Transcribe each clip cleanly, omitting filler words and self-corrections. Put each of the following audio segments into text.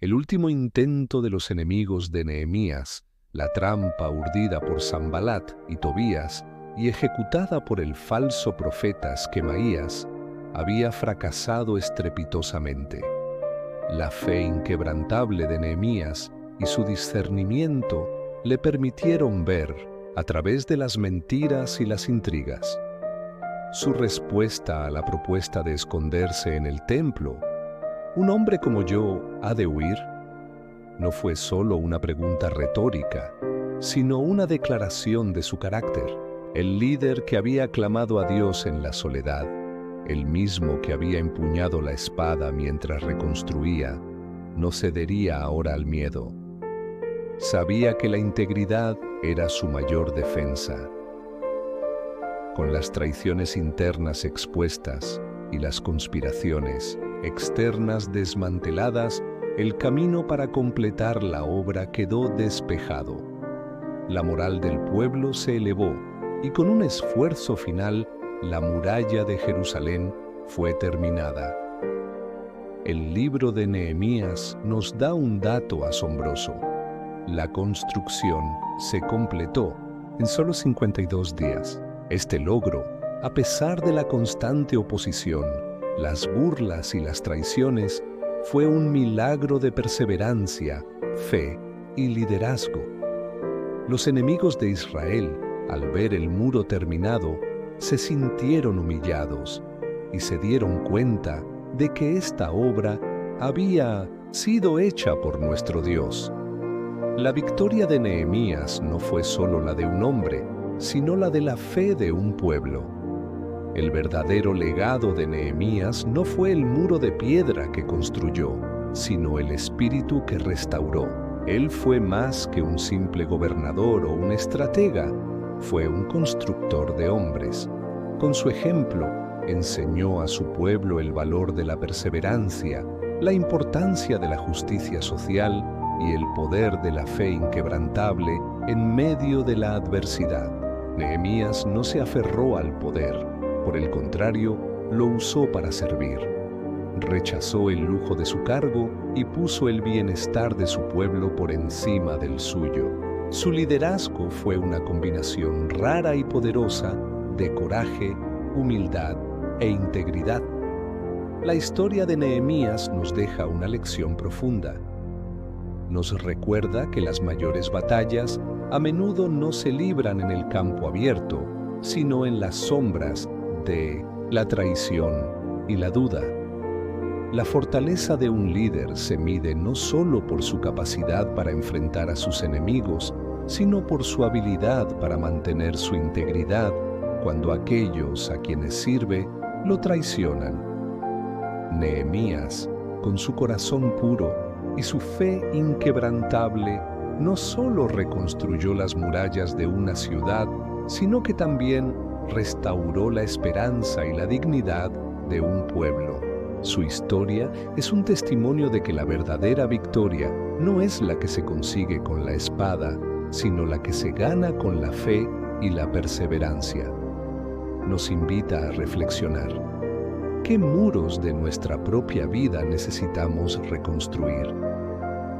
el último intento de los enemigos de Nehemías, la trampa urdida por Sanbalat y Tobías y ejecutada por el falso profeta Esquemaías, había fracasado estrepitosamente. La fe inquebrantable de Nehemías y su discernimiento le permitieron ver, a través de las mentiras y las intrigas. Su respuesta a la propuesta de esconderse en el templo, ¿un hombre como yo ha de huir?, no fue solo una pregunta retórica, sino una declaración de su carácter. El líder que había clamado a Dios en la soledad, el mismo que había empuñado la espada mientras reconstruía, no cedería ahora al miedo. Sabía que la integridad era su mayor defensa. Con las traiciones internas expuestas y las conspiraciones externas desmanteladas, el camino para completar la obra quedó despejado. La moral del pueblo se elevó y con un esfuerzo final, la muralla de Jerusalén fue terminada. El libro de Nehemías nos da un dato asombroso. La construcción se completó en solo 52 días. Este logro, a pesar de la constante oposición, las burlas y las traiciones, fue un milagro de perseverancia, fe y liderazgo. Los enemigos de Israel, al ver el muro terminado, se sintieron humillados y se dieron cuenta de que esta obra había sido hecha por nuestro Dios. La victoria de Nehemías no fue solo la de un hombre, sino la de la fe de un pueblo. El verdadero legado de Nehemías no fue el muro de piedra que construyó, sino el espíritu que restauró. Él fue más que un simple gobernador o un estratega, fue un constructor de hombres. Con su ejemplo, enseñó a su pueblo el valor de la perseverancia, la importancia de la justicia social y el poder de la fe inquebrantable en medio de la adversidad. Nehemías no se aferró al poder, por el contrario, lo usó para servir. Rechazó el lujo de su cargo y puso el bienestar de su pueblo por encima del suyo. Su liderazgo fue una combinación rara y poderosa de coraje, humildad e integridad. La historia de Nehemías nos deja una lección profunda. Nos recuerda que las mayores batallas a menudo no se libran en el campo abierto, sino en las sombras de la traición y la duda. La fortaleza de un líder se mide no solo por su capacidad para enfrentar a sus enemigos, sino por su habilidad para mantener su integridad cuando aquellos a quienes sirve lo traicionan. Nehemías, con su corazón puro y su fe inquebrantable, no solo reconstruyó las murallas de una ciudad, sino que también restauró la esperanza y la dignidad de un pueblo. Su historia es un testimonio de que la verdadera victoria no es la que se consigue con la espada, sino la que se gana con la fe y la perseverancia. Nos invita a reflexionar. ¿Qué muros de nuestra propia vida necesitamos reconstruir?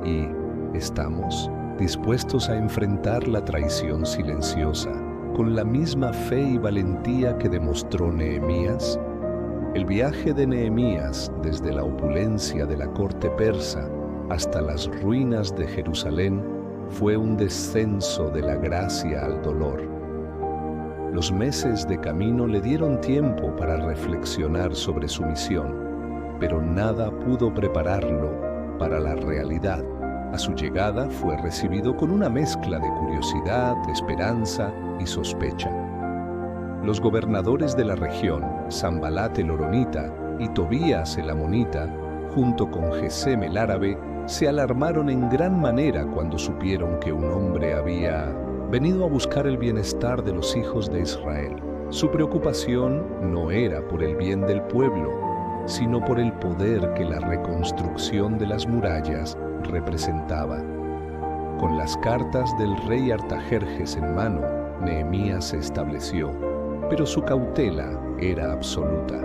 ¿Y estamos dispuestos a enfrentar la traición silenciosa con la misma fe y valentía que demostró Nehemías? El viaje de Nehemías desde la opulencia de la corte persa hasta las ruinas de Jerusalén fue un descenso de la gracia al dolor. Los meses de camino le dieron tiempo para reflexionar sobre su misión, pero nada pudo prepararlo para la realidad. A su llegada fue recibido con una mezcla de curiosidad, esperanza y sospecha. Los gobernadores de la región, Sanbalat el horonita y Tobías el amonita, junto con Gesem el árabe, se alarmaron en gran manera cuando supieron que un hombre había venido a buscar el bienestar de los hijos de Israel. Su preocupación no era por el bien del pueblo, sino por el poder que la reconstrucción de las murallas representaba. Con las cartas del rey Artajerjes en mano, Nehemías se estableció, pero su cautela era absoluta.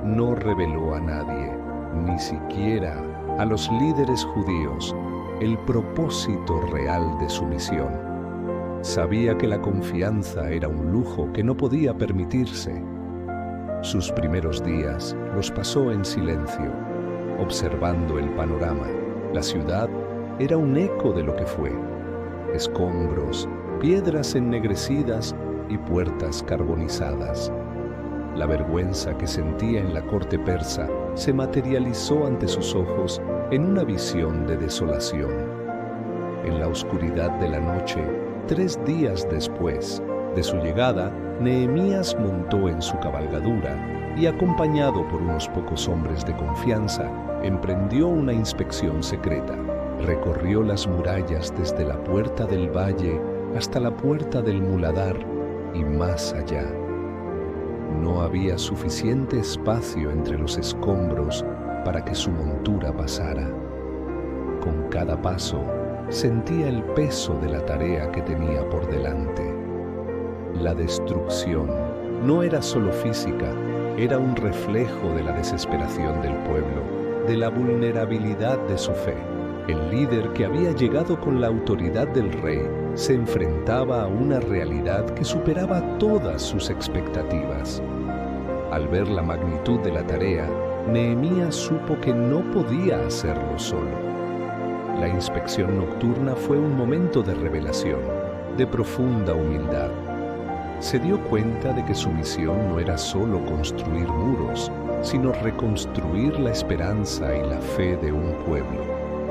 No reveló a nadie, ni siquiera a los líderes judíos el propósito real de su misión. Sabía que la confianza era un lujo que no podía permitirse. Sus primeros días los pasó en silencio, observando el panorama. La ciudad era un eco de lo que fue: escombros, piedras ennegrecidas y puertas carbonizadas. La vergüenza que sentía en la corte persa se materializó ante sus ojos en una visión de desolación. En la oscuridad de la noche, 3 días después de su llegada, Nehemías montó en su cabalgadura y, acompañado por unos pocos hombres de confianza, emprendió una inspección secreta. Recorrió las murallas desde la puerta del valle hasta la puerta del muladar y más allá. No había suficiente espacio entre los escombros para que su montura pasara. Con cada paso, sentía el peso de la tarea que tenía por delante. La destrucción no era solo física, era un reflejo de la desesperación del pueblo, de la vulnerabilidad de su fe. El líder, que había llegado con la autoridad del rey, se enfrentaba a una realidad que superaba todas sus expectativas. Al ver la magnitud de la tarea, Nehemías supo que no podía hacerlo solo. La inspección nocturna fue un momento de revelación, de profunda humildad. Se dio cuenta de que su misión no era solo construir muros, sino reconstruir la esperanza y la fe de un pueblo.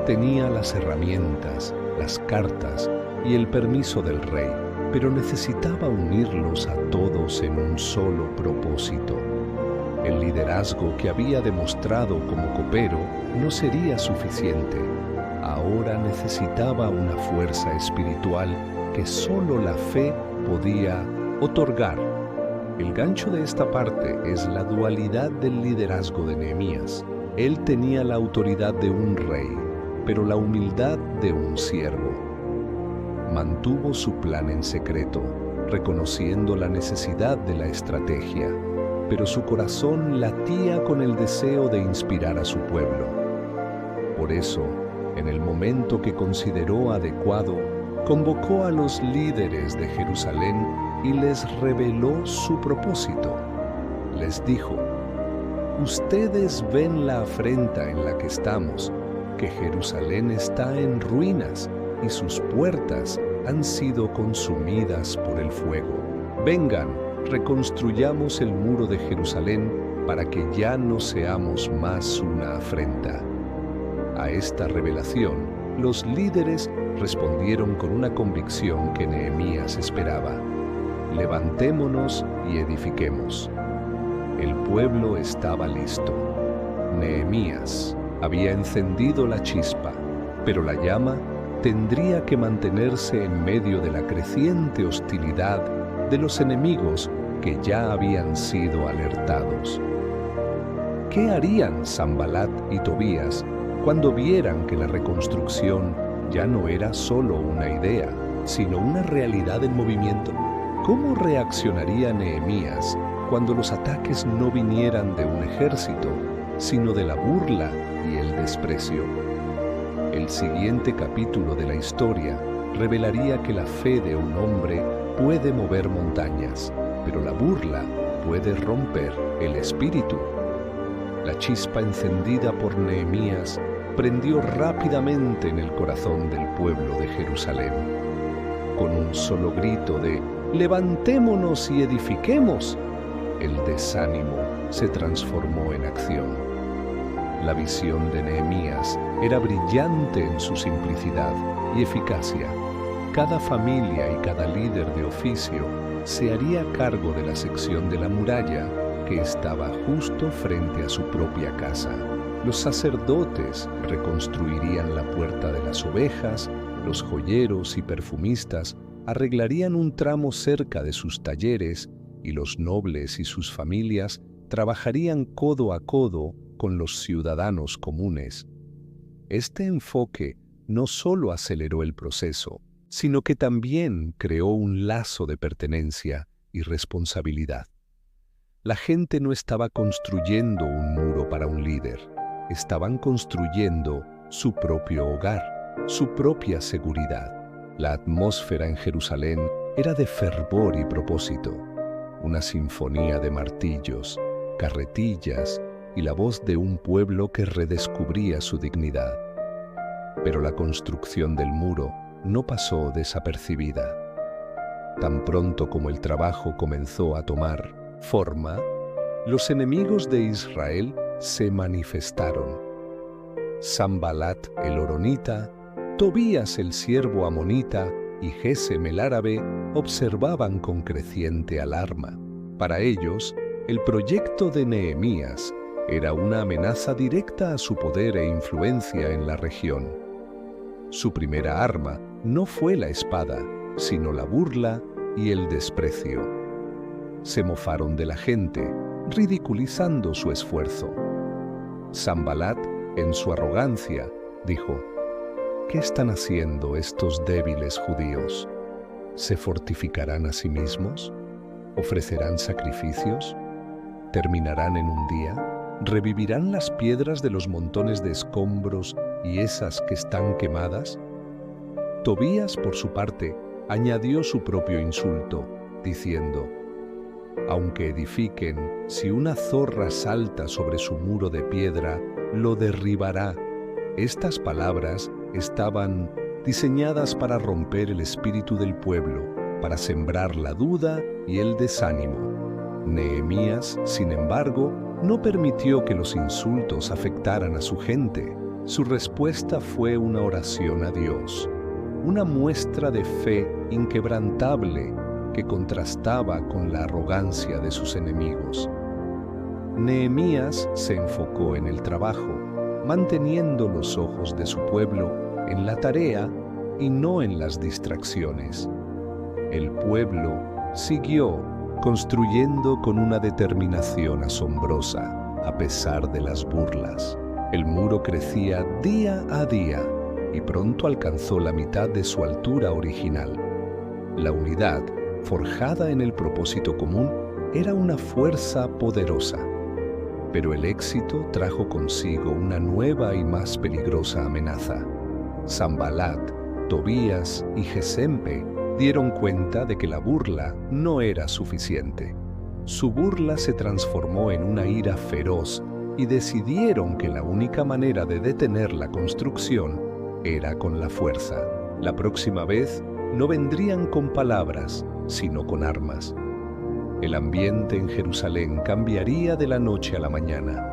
Tenía las herramientas, las cartas y el permiso del rey, pero necesitaba unirlos a todos en un solo propósito. El liderazgo que había demostrado como copero no sería suficiente. Ahora necesitaba una fuerza espiritual que solo la fe podía otorgar. El gancho de esta parte es la dualidad del liderazgo de Nehemías. Él tenía la autoridad de un rey, pero la humildad de un siervo. Mantuvo su plan en secreto, reconociendo la necesidad de la estrategia, pero su corazón latía con el deseo de inspirar a su pueblo. Por eso, en el momento que consideró adecuado, convocó a los líderes de Jerusalén y les reveló su propósito. Les dijo: «Ustedes ven la afrenta en la que estamos, que Jerusalén está en ruinas y sus puertas han sido consumidas por el fuego. Vengan, reconstruyamos el muro de Jerusalén para que ya no seamos más una afrenta». A esta revelación, los líderes respondieron con una convicción que Nehemías esperaba: «Levantémonos y edifiquemos». El pueblo estaba listo. Nehemías había encendido la chispa, pero la llama tendría que mantenerse en medio de la creciente hostilidad de los enemigos que ya habían sido alertados. ¿Qué harían Sanbalat y Tobías cuando vieran que la reconstrucción ya no era solo una idea, sino una realidad en movimiento? ¿Cómo reaccionaría Nehemías cuando los ataques no vinieran de un ejército, sino de la burla y el desprecio? El siguiente capítulo de la historia revelaría que la fe de un hombre puede mover montañas, pero la burla puede romper el espíritu. La chispa encendida por Nehemías prendió rápidamente en el corazón del pueblo de Jerusalén. Con un solo grito de «¡Levantémonos y edifiquemos!», el desánimo se transformó en acción. La visión de Nehemías era brillante en su simplicidad y eficacia. Cada familia y cada líder de oficio se haría cargo de la sección de la muralla que estaba justo frente a su propia casa. Los sacerdotes reconstruirían la puerta de las ovejas, los joyeros y perfumistas arreglarían un tramo cerca de sus talleres y los nobles y sus familias trabajarían codo a codo con los ciudadanos comunes. Este enfoque no solo aceleró el proceso, sino que también creó un lazo de pertenencia y responsabilidad. La gente no estaba construyendo un muro para un líder, estaban construyendo su propio hogar, su propia seguridad. La atmósfera en Jerusalén era de fervor y propósito, una sinfonía de martillos, carretillas y la voz de un pueblo que redescubría su dignidad. Pero la construcción del muro no pasó desapercibida. Tan pronto como el trabajo comenzó a tomar forma, los enemigos de Israel se manifestaron. Sanbalat el horonita, Tobías el siervo amonita y Gesem el árabe observaban con creciente alarma. Para ellos, el proyecto de Nehemías era una amenaza directa a su poder e influencia en la región. Su primera arma no fue la espada, sino la burla y el desprecio. Se mofaron de la gente, ridiculizando su esfuerzo. Sanbalat, en su arrogancia, dijo: ¿Qué están haciendo estos débiles judíos? ¿Se fortificarán a sí mismos? ¿Ofrecerán sacrificios? ¿Terminarán en un día? ¿Revivirán las piedras de los montones de escombros y esas que están quemadas? Tobías, por su parte, añadió su propio insulto, diciendo: Aunque edifiquen, si una zorra salta sobre su muro de piedra, lo derribará. Estas palabras estaban diseñadas para romper el espíritu del pueblo, para sembrar la duda y el desánimo. Nehemías, sin embargo, no permitió que los insultos afectaran a su gente. Su respuesta fue una oración a Dios, una muestra de fe inquebrantable que contrastaba con la arrogancia de sus enemigos. Nehemías se enfocó en el trabajo, manteniendo los ojos de su pueblo en la tarea y no en las distracciones. El pueblo siguió construyendo con una determinación asombrosa, a pesar de las burlas. El muro crecía día a día y pronto alcanzó la mitad de su altura original. La unidad, forjada en el propósito común, era una fuerza poderosa. Pero el éxito trajo consigo una nueva y más peligrosa amenaza. Sanbalat, Tobías y Gesempe dieron cuenta de que la burla no era suficiente. Su burla se transformó en una ira feroz y decidieron que la única manera de detener la construcción era con la fuerza. La próxima vez no vendrían con palabras, sino con armas. El ambiente en Jerusalén cambiaría de la noche a la mañana.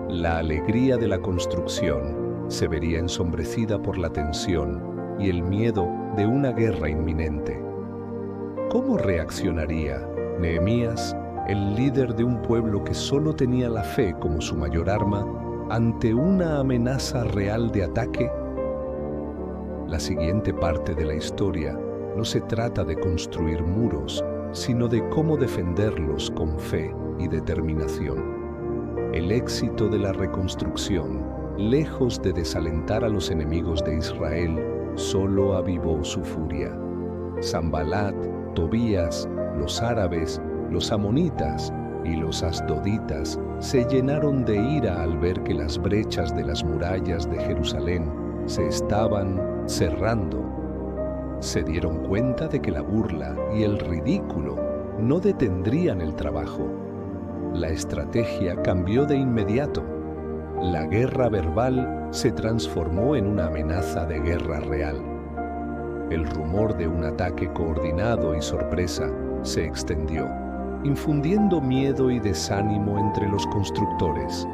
La alegría de la construcción se vería ensombrecida por la tensión y el miedo de una guerra inminente. ¿Cómo reaccionaría Nehemías, el líder de un pueblo que solo tenía la fe como su mayor arma, ante una amenaza real de ataque? La siguiente parte de la historia no se trata de construir muros, sino de cómo defenderlos con fe y determinación. El éxito de la reconstrucción, lejos de desalentar a los enemigos de Israel, solo avivó su furia. Sanbalat, Tobías, los árabes, los amonitas y los asdoditas se llenaron de ira al ver que las brechas de las murallas de Jerusalén se estaban cerrando. Se dieron cuenta de que la burla y el ridículo no detendrían el trabajo. La estrategia cambió de inmediato. La guerra verbal se transformó en una amenaza de guerra real. El rumor de un ataque coordinado y sorpresa se extendió, infundiendo miedo y desánimo entre los constructores.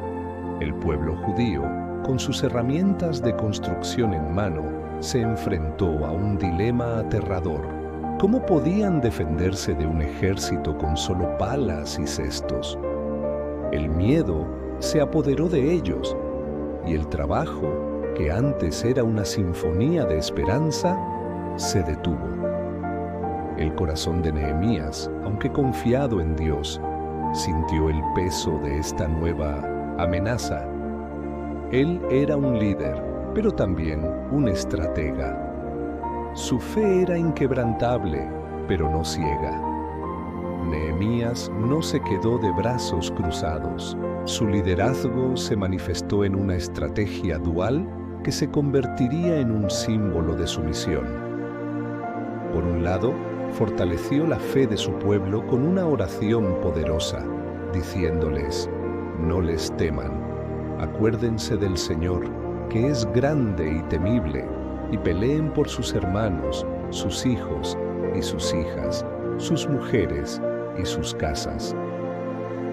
El pueblo judío, con sus herramientas de construcción en mano, se enfrentó a un dilema aterrador. ¿Cómo podían defenderse de un ejército con solo palas y cestos? El miedo se apoderó de ellos, y el trabajo, que antes era una sinfonía de esperanza, se detuvo. El corazón de Nehemías, aunque confiado en Dios, sintió el peso de esta nueva amenaza. Él era un líder, pero también un estratega. Su fe era inquebrantable, pero no ciega. Nehemías no se quedó de brazos cruzados. Su liderazgo se manifestó en una estrategia dual que se convertiría en un símbolo de su misión. Por un lado, fortaleció la fe de su pueblo con una oración poderosa, diciéndoles: no les teman, acuérdense del Señor, que es grande y temible, y peleen por sus hermanos, sus hijos y sus hijas, sus mujeres y sus casas.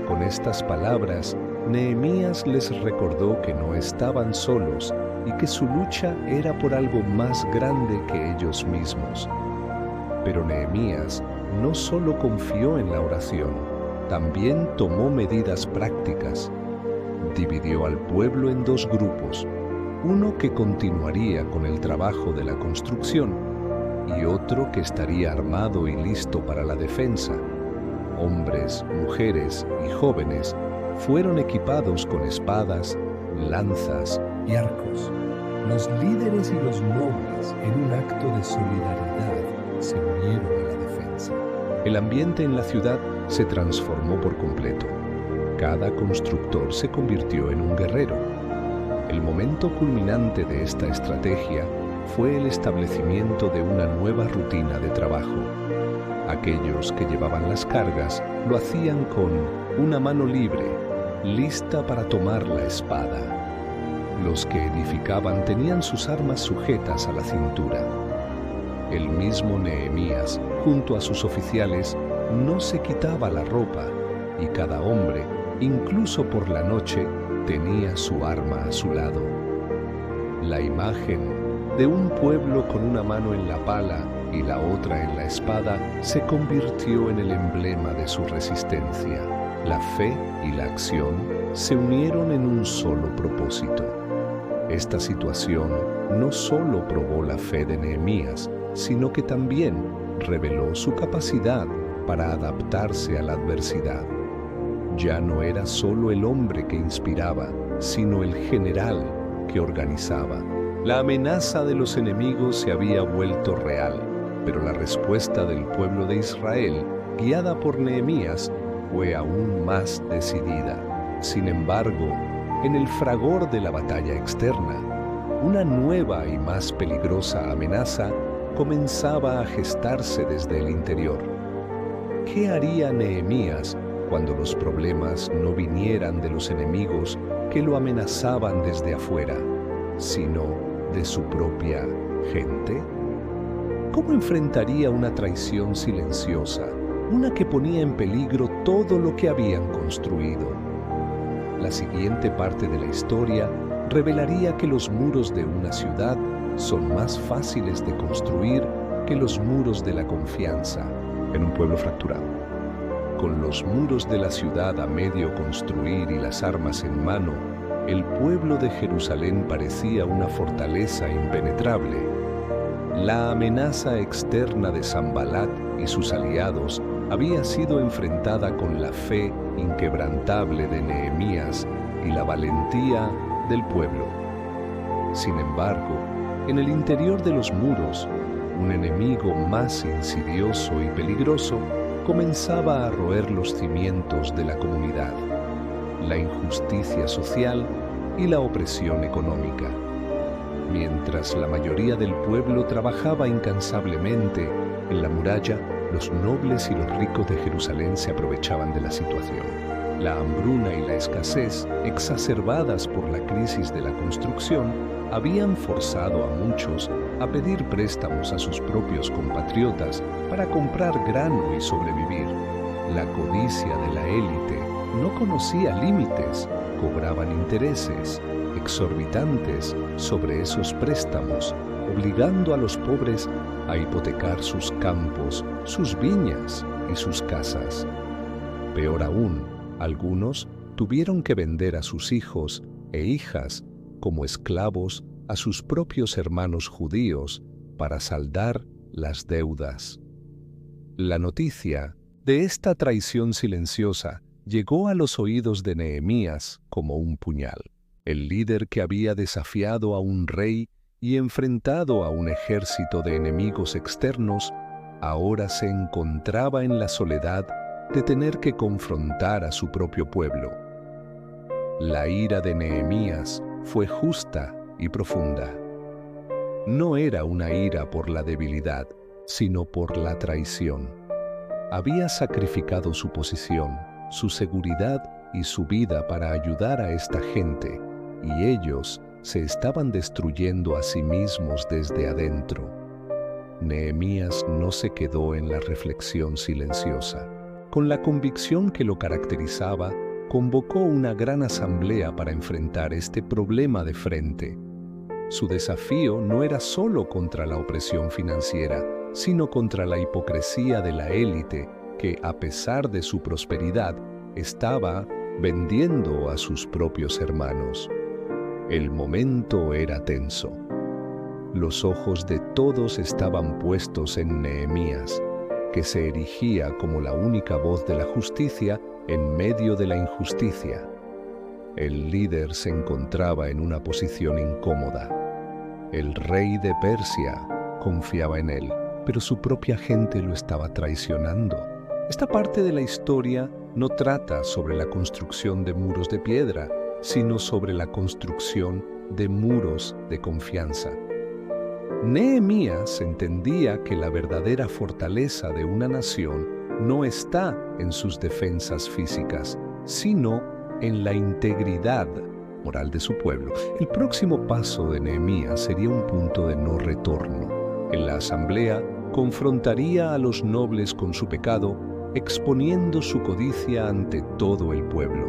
Con estas palabras, Nehemías les recordó que no estaban solos y que su lucha era por algo más grande que ellos mismos. Pero Nehemías no solo confió en la oración, también tomó medidas prácticas. Dividió al pueblo en dos grupos, uno que continuaría con el trabajo de la construcción y otro que estaría armado y listo para la defensa. Hombres, mujeres y jóvenes fueron equipados con espadas, lanzas y arcos. Los líderes y los nobles, en un acto de solidaridad, se unieron a la defensa. El ambiente en la ciudad se transformó por completo. Cada constructor se convirtió en un guerrero. El momento culminante de esta estrategia fue el establecimiento de una nueva rutina de trabajo. Aquellos que llevaban las cargas lo hacían con una mano libre, lista para tomar la espada. Los que edificaban tenían sus armas sujetas a la cintura. El mismo Nehemías, junto a sus oficiales, no se quitaba la ropa, y cada hombre, incluso por la noche, tenía su arma a su lado. La imagen de un pueblo con una mano en la pala y la otra en la espada se convirtió en el emblema de su resistencia. La fe y la acción se unieron en un solo propósito. Esta situación no solo probó la fe de Nehemías, sino que también reveló su capacidad para adaptarse a la adversidad. Ya no era solo el hombre que inspiraba, sino el general que organizaba. La amenaza de los enemigos se había vuelto real, pero la respuesta del pueblo de Israel, guiada por Nehemías, fue aún más decidida. Sin embargo, en el fragor de la batalla externa, una nueva y más peligrosa amenaza comenzaba a gestarse desde el interior. ¿Qué haría Nehemías cuando los problemas no vinieran de los enemigos que lo amenazaban desde afuera, sino de su propia gente? ¿Cómo enfrentaría una traición silenciosa, una que ponía en peligro todo lo que habían construido? La siguiente parte de la historia revelaría que los muros de una ciudad son más fáciles de construir que los muros de la confianza en un pueblo fracturado. Con los muros de la ciudad a medio construir y las armas en mano, el pueblo de Jerusalén parecía una fortaleza impenetrable. La amenaza externa de Sanbalat y sus aliados había sido enfrentada con la fe inquebrantable de Nehemías y la valentía del pueblo. Sin embargo, en el interior de los muros, un enemigo más insidioso y peligroso comenzaba a roer los cimientos de la comunidad: la injusticia social y la opresión económica. Mientras la mayoría del pueblo trabajaba incansablemente en la muralla, los nobles y los ricos de Jerusalén se aprovechaban de la situación. La hambruna y la escasez, exacerbadas por la crisis de la construcción, habían forzado a muchos a pedir préstamos a sus propios compatriotas para comprar grano y sobrevivir. La codicia de la élite no conocía límites, cobraban intereses exorbitantes sobre esos préstamos, obligando a los pobres a hipotecar sus campos, sus viñas y sus casas. Peor aún, algunos tuvieron que vender a sus hijos e hijas como esclavos a sus propios hermanos judíos para saldar las deudas. La noticia de esta traición silenciosa llegó a los oídos de Nehemías como un puñal. El líder que había desafiado a un rey y enfrentado a un ejército de enemigos externos, ahora se encontraba en la soledad de tener que confrontar a su propio pueblo. La ira de Nehemías fue justa y profunda. No era una ira por la debilidad, sino por la traición. Había sacrificado su posición, su seguridad y su vida para ayudar a esta gente, y ellos se estaban destruyendo a sí mismos desde adentro. Nehemías no se quedó en la reflexión silenciosa. Con la convicción que lo caracterizaba, convocó una gran asamblea para enfrentar este problema de frente. Su desafío no era solo contra la opresión financiera, sino contra la hipocresía de la élite que, a pesar de su prosperidad, estaba vendiendo a sus propios hermanos. El momento era tenso. Los ojos de todos estaban puestos en Nehemías, que se erigía como la única voz de la justicia en medio de la injusticia. El líder se encontraba en una posición incómoda. El rey de Persia confiaba en él, pero su propia gente lo estaba traicionando. Esta parte de la historia no trata sobre la construcción de muros de piedra, sino sobre la construcción de muros de confianza. Nehemías entendía que la verdadera fortaleza de una nación no está en sus defensas físicas, sino en la integridad moral de su pueblo. El próximo paso de Nehemías sería un punto de no retorno. En la asamblea confrontaría a los nobles con su pecado, exponiendo su codicia ante todo el pueblo.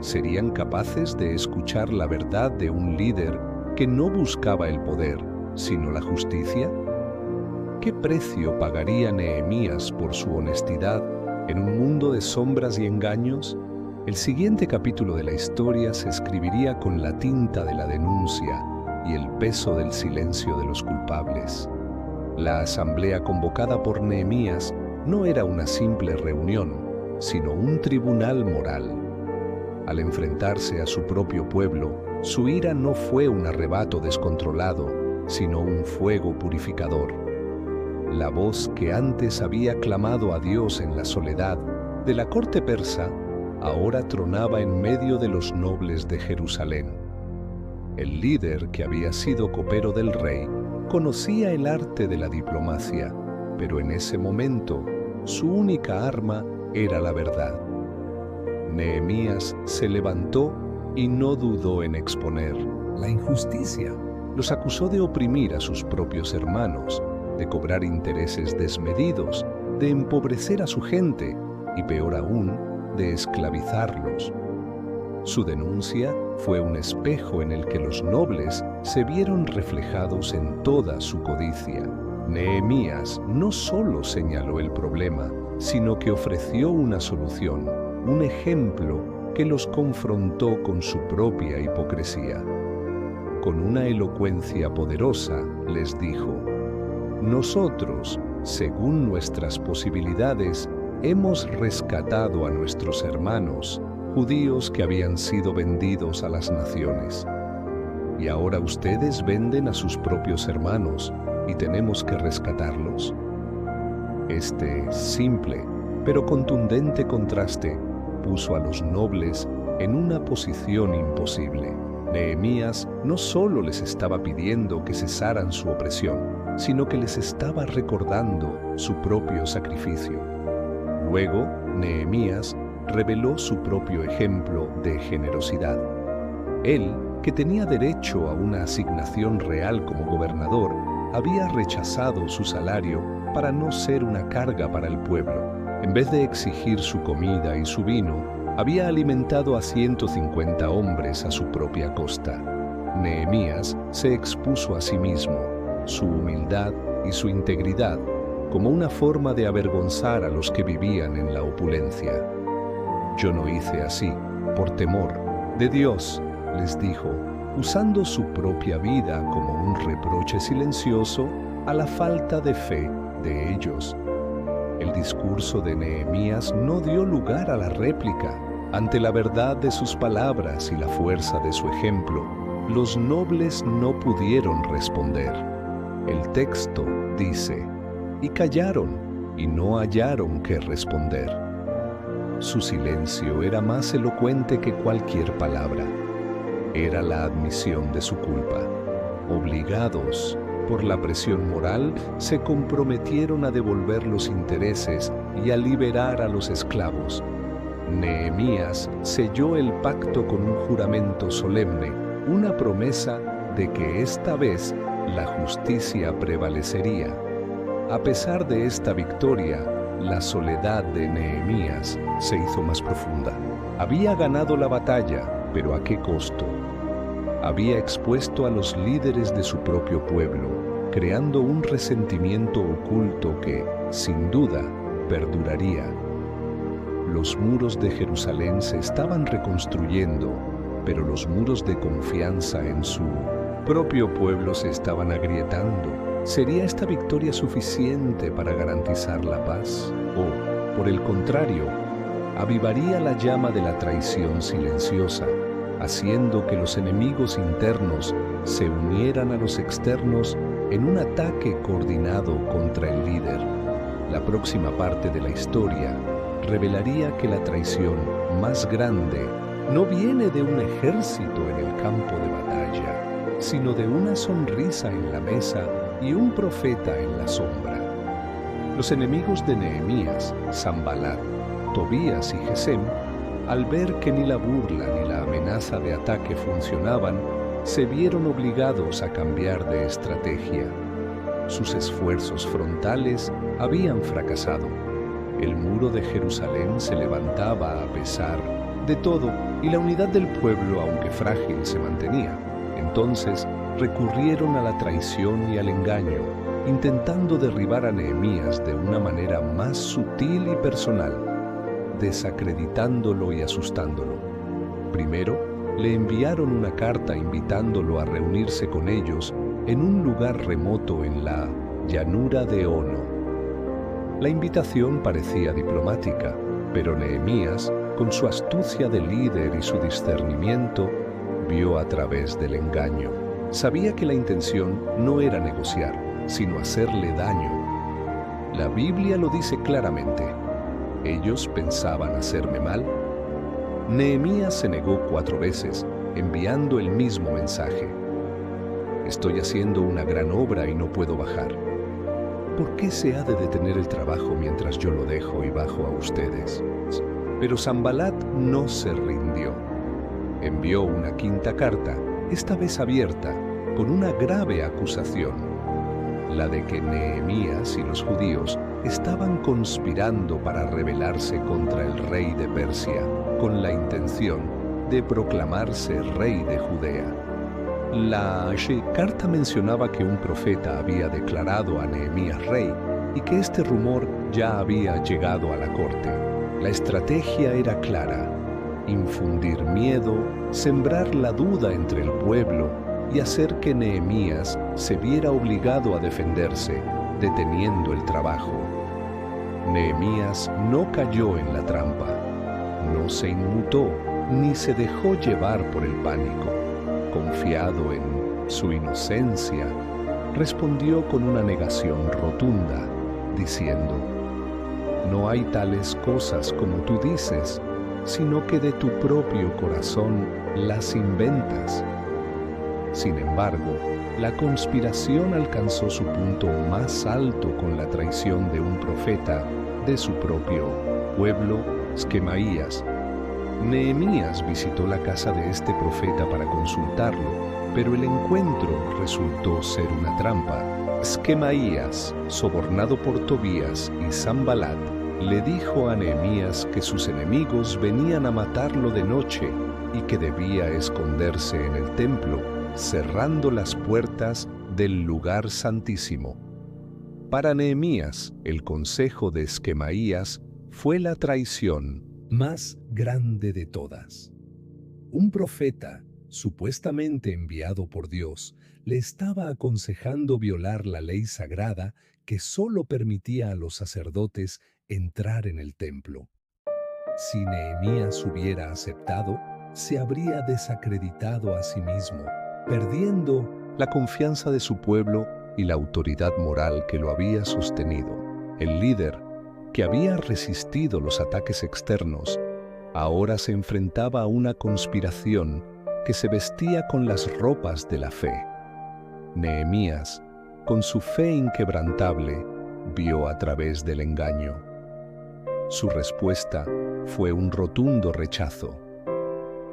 ¿Serían capaces de escuchar la verdad de un líder que no buscaba el poder, sino la justicia? ¿Qué precio pagaría Nehemías por su honestidad en un mundo de sombras y engaños? El siguiente capítulo de la historia se escribiría con la tinta de la denuncia y el peso del silencio de los culpables. La asamblea convocada por Nehemías no era una simple reunión, sino un tribunal moral. Al enfrentarse a su propio pueblo, su ira no fue un arrebato descontrolado, sino un fuego purificador. La voz que antes había clamado a Dios en la soledad de la corte persa, ahora tronaba en medio de los nobles de Jerusalén. El líder, que había sido copero del rey, conocía el arte de la diplomacia, pero en ese momento su única arma era la verdad. Nehemías se levantó y no dudó en exponer la injusticia. Los acusó de oprimir a sus propios hermanos, de cobrar intereses desmedidos, de empobrecer a su gente y, peor aún, de esclavizarlos. Su denuncia fue un espejo en el que los nobles se vieron reflejados en toda su codicia. Nehemías no solo señaló el problema, sino que ofreció una solución, un ejemplo que los confrontó con su propia hipocresía. Con una elocuencia poderosa les dijo: nosotros, según nuestras posibilidades, hemos rescatado a nuestros hermanos, judíos que habían sido vendidos a las naciones. Y ahora ustedes venden a sus propios hermanos y tenemos que rescatarlos. Este simple pero contundente contraste puso a los nobles en una posición imposible. Nehemías no solo les estaba pidiendo que cesaran su opresión, sino que les estaba recordando su propio sacrificio. Luego, Nehemías reveló su propio ejemplo de generosidad. Él, que tenía derecho a una asignación real como gobernador, había rechazado su salario para no ser una carga para el pueblo. En vez de exigir su comida y su vino, había alimentado a 150 hombres a su propia costa. Nehemías se expuso a sí mismo, su humildad y su integridad, como una forma de avergonzar a los que vivían en la opulencia. Yo no hice así, por temor de Dios, les dijo, usando su propia vida como un reproche silencioso a la falta de fe de ellos. El discurso de Nehemías no dio lugar a la réplica. Ante la verdad de sus palabras y la fuerza de su ejemplo, los nobles no pudieron responder. El texto dice: y callaron, y no hallaron qué responder. Su silencio era más elocuente que cualquier palabra. Era la admisión de su culpa. Obligados por la presión moral, se comprometieron a devolver los intereses y a liberar a los esclavos. Nehemías selló el pacto con un juramento solemne, una promesa de que esta vez la justicia prevalecería. A pesar de esta victoria, la soledad de Nehemías se hizo más profunda. Había ganado la batalla, pero ¿a qué costo? Había expuesto a los líderes de su propio pueblo, creando un resentimiento oculto que, sin duda, perduraría. Los muros de Jerusalén se estaban reconstruyendo, pero los muros de confianza en su propio pueblo se estaban agrietando. ¿Sería esta victoria suficiente para garantizar la paz? ¿O, por el contrario, avivaría la llama de la traición silenciosa, haciendo que los enemigos internos se unieran a los externos en un ataque coordinado contra el líder? La próxima parte de la historia revelaría que la traición más grande no viene de un ejército en el campo de batalla, sino de una sonrisa en la mesa y un profeta en la sombra. Los enemigos de Nehemías, Sanbalat, Tobías y Gesem, al ver que ni la burla ni la amenaza de ataque funcionaban, se vieron obligados a cambiar de estrategia. Sus esfuerzos frontales habían fracasado. El muro de Jerusalén se levantaba a pesar de todo y la unidad del pueblo, aunque frágil, se mantenía. Entonces recurrieron a la traición y al engaño, intentando derribar a Nehemías de una manera más sutil y personal, desacreditándolo y asustándolo. Primero, le enviaron una carta invitándolo a reunirse con ellos en un lugar remoto en la llanura de Ono. La invitación parecía diplomática, pero Nehemías, con su astucia de líder y su discernimiento, vio a través del engaño. Sabía que la intención no era negociar, sino hacerle daño. La Biblia lo dice claramente. ¿Ellos pensaban hacerme mal? Nehemías se negó 4 veces, enviando el mismo mensaje. Estoy haciendo una gran obra y no puedo bajar. ¿Por qué se ha de detener el trabajo mientras yo lo dejo y bajo a ustedes? Pero Sanbalat no se rindió. Envió una 5ª carta, esta vez abierta, con una grave acusación, la de que Nehemías y los judíos estaban conspirando para rebelarse contra el rey de Persia, con la intención de proclamarse rey de Judea. La carta mencionaba que un profeta había declarado a Nehemías rey y que este rumor ya había llegado a la corte. La estrategia era clara: infundir miedo, sembrar la duda entre el pueblo y hacer que Nehemías se viera obligado a defenderse, deteniendo el trabajo. Nehemías no cayó en la trampa, no se inmutó ni se dejó llevar por el pánico. Confiado en su inocencia, respondió con una negación rotunda, diciendo: no hay tales cosas como tú dices, sino que de tu propio corazón las inventas. Sin embargo, la conspiración alcanzó su punto más alto con la traición de un profeta de su propio pueblo, Semaías. Nehemías visitó la casa de este profeta para consultarlo, pero el encuentro resultó ser una trampa. Semaías, sobornado por Tobías y Sanbalat, le dijo a Nehemías que sus enemigos venían a matarlo de noche y que debía esconderse en el templo, cerrando las puertas del lugar santísimo. Para Nehemías, el consejo de Semaías fue la traición más grande de todas. Un profeta, supuestamente enviado por Dios, le estaba aconsejando violar la ley sagrada que solo permitía a los sacerdotes entrar en el templo. Si Nehemías hubiera aceptado, se habría desacreditado a sí mismo, perdiendo la confianza de su pueblo y la autoridad moral que lo había sostenido. El líder que había resistido los ataques externos, ahora se enfrentaba a una conspiración que se vestía con las ropas de la fe. Nehemías, con su fe inquebrantable, vio a través del engaño. Su respuesta fue un rotundo rechazo.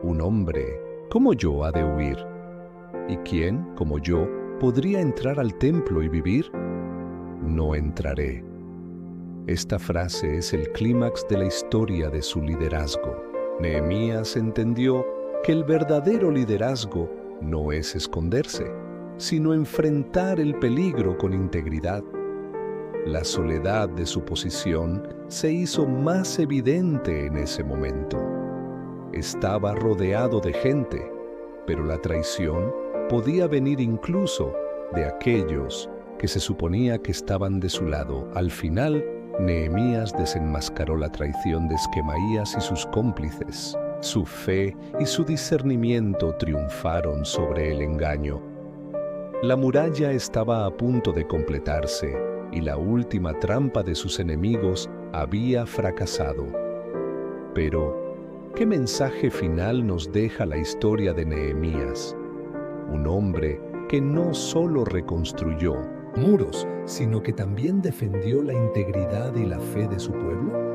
Un hombre, como yo, ha de huir. ¿Y quién, como yo, podría entrar al templo y vivir? No entraré. Esta frase es el clímax de la historia de su liderazgo. Nehemías entendió que el verdadero liderazgo no es esconderse, sino enfrentar el peligro con integridad. La soledad de su posición se hizo más evidente en ese momento. Estaba rodeado de gente, pero la traición podía venir incluso de aquellos que se suponía que estaban de su lado. Al final, Nehemías desenmascaró la traición de Esquemaías y sus cómplices. Su fe y su discernimiento triunfaron sobre el engaño. La muralla estaba a punto de completarse y la última trampa de sus enemigos había fracasado. Pero, ¿qué mensaje final nos deja la historia de Nehemías? Un hombre que no solo reconstruyó muros, sino que también defendió la integridad y la fe de su pueblo.